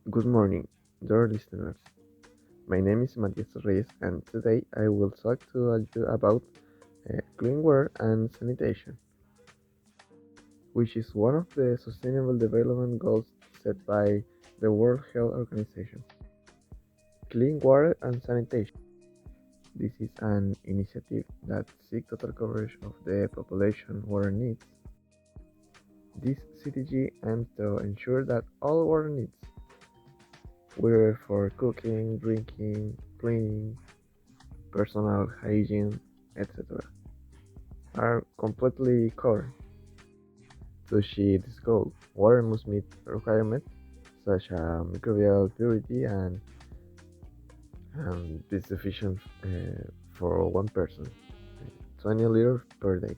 Good morning, dear listeners. My name is Matias Reyes, and today I will talk to you about clean water and sanitation, which is one of the Sustainable Development Goals set by the World Health Organization. Clean water and sanitation. This is an initiative that seeks total coverage of the population water needs. This CTG aims to ensure that all water needs, whether for cooking, drinking, cleaning, personal hygiene, etc., are completely covered. To achieve this goal, water must meet requirements such as microbial purity and be sufficient for one person, 20 liters per day.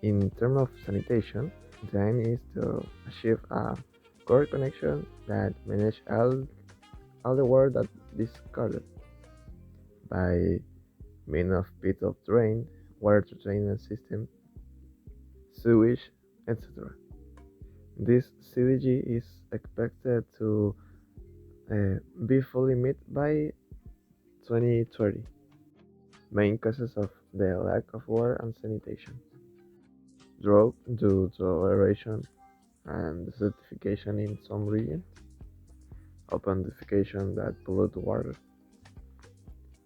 In terms of sanitation, the aim is to achieve a core connection that manages all the water that is discarded by means of pit of drain, water treatment system, sewage, etc. This CDG is expected to be fully met by 2030. Main causes of the lack of water and sanitation: drought due to aeration and desertification in some regions, open defecation that pollute water,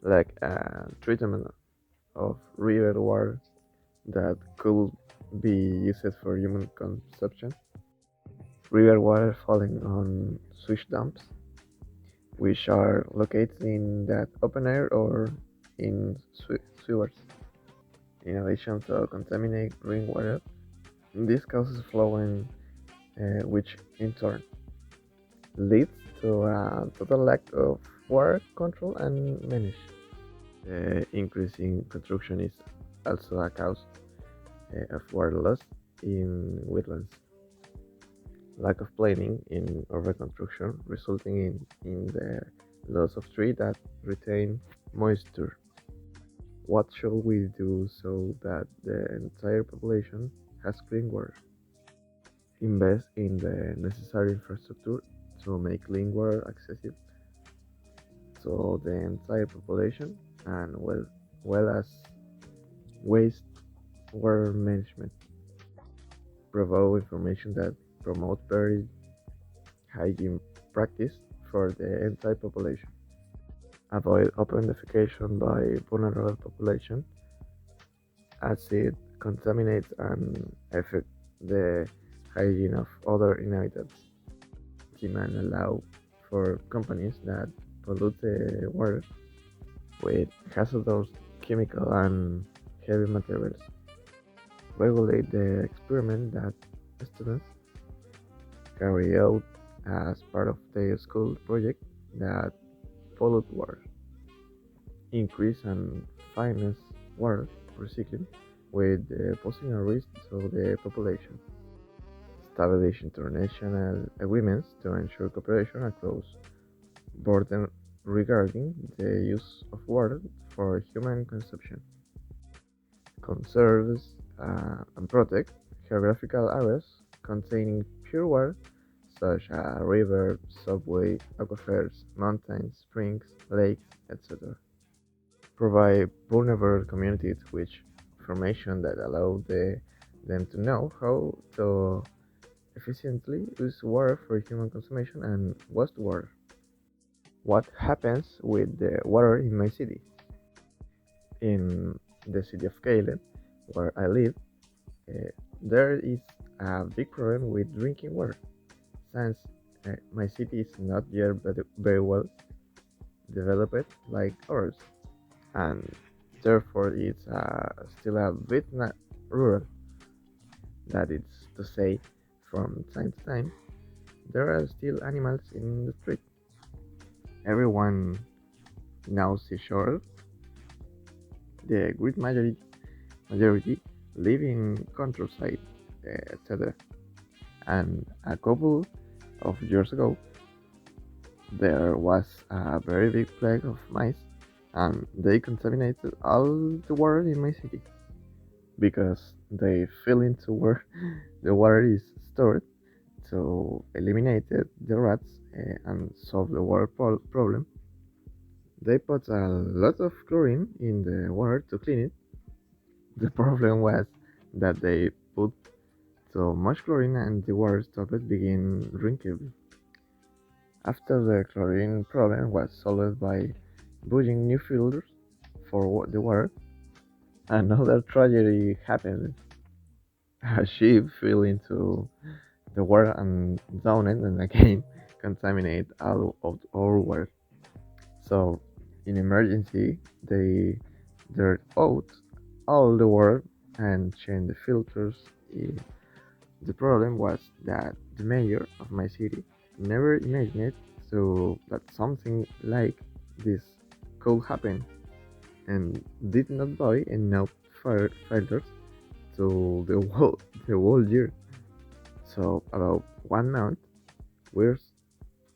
like treatment of river water that could be used for human consumption, river water falling on sewage dumps, which are located in that open air or in sewers. In addition to contaminate rainwater, this causes flowing, which in turn leads to a total lack of water control and management. The increase in construction is also a cause of water loss in wetlands. Lack of planning in urban construction resulting in the loss of trees that retain moisture. What should we do so that the entire population has clean water? Invest in the necessary infrastructure to make clean water accessible to the entire population and well as waste water management. Provide information that promote very hygiene practice for the entire population. Avoid open defecation by vulnerable population as it contaminates and affects the hygiene of other inhabitants. Demand allow for companies that pollute the water with hazardous chemical and heavy materials. Regulate the experiment that students carry out as part of their school project that pollute water. Increase and finance water recycling with posing a risk to the population. Establish international agreements to ensure cooperation across borders regarding the use of water for human consumption. Conserves and protect geographical areas containing pure water such as rivers, subway, aquifers, mountains, springs, lakes, etc. Provide vulnerable communities with information that allow them to know how to efficiently use water for human consumption and wastewater. What happens with the water in my city? In the city of Caleb, where I live, there is a big problem with drinking water, since my city is not yet very well developed like ours, and therefore it's still a bit rural. That is to say, from time to time, there are still animals in the street. Everyone knows seashore. The great majority live in countryside, etc. And a couple of years ago, there was a very big plague of mice, and they contaminated all the water in my city because they fell into where the water is stored to eliminate the rats and solve the water problem, they put a lot of chlorine in the water to clean it. The problem was that they put so much chlorine and the water stopped being drinkable. After the chlorine problem was solved by buying new filters for the water, another tragedy happened. A ship fell into the water and drowned and again contaminate all of our water. So in emergency they dirt out all the water and change the filters. The problem was that the mayor of my city never imagined so that something like this could happen and did not buy enough filters to the whole year. So about 1 month, we're,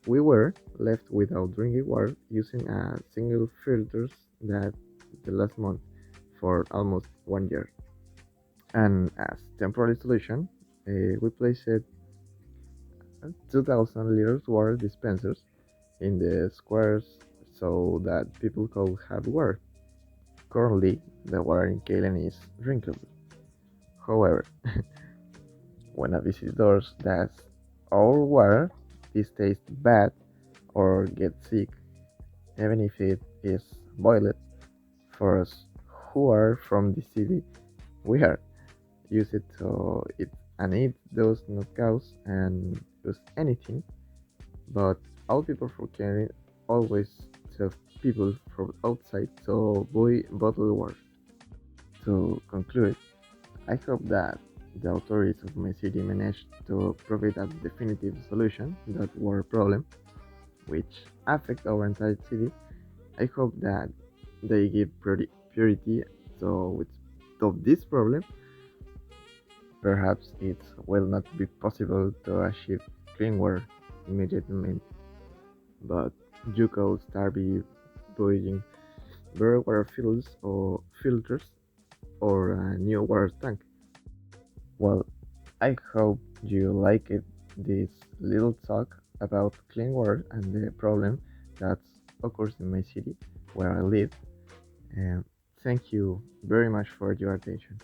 we were left without drinking water using a single filters that the last month for almost 1 year. And as temporary solution, we placed 2,000 liters water dispensers in the squares so that people could have water. Currently, the water in Kalen is drinkable. However, when a visitor does our water, this tastes bad or gets sick, even if it is boiled. For us who are from the city, we are used to it and it does not cause and use anything, but all people from Canada always tell people from outside to buy bottled water. To conclude, I hope that the authorities of my city manage to provide a definitive solution to that water problem, which affect our entire city. I hope that they give priority to this problem. Perhaps it will not be possible to achieve clean water immediately, but you could start by buying better water filters or a new water tank. Well, I hope you liked this little talk about clean water and the problem that occurs in my city where I live. And thank you very much for your attention.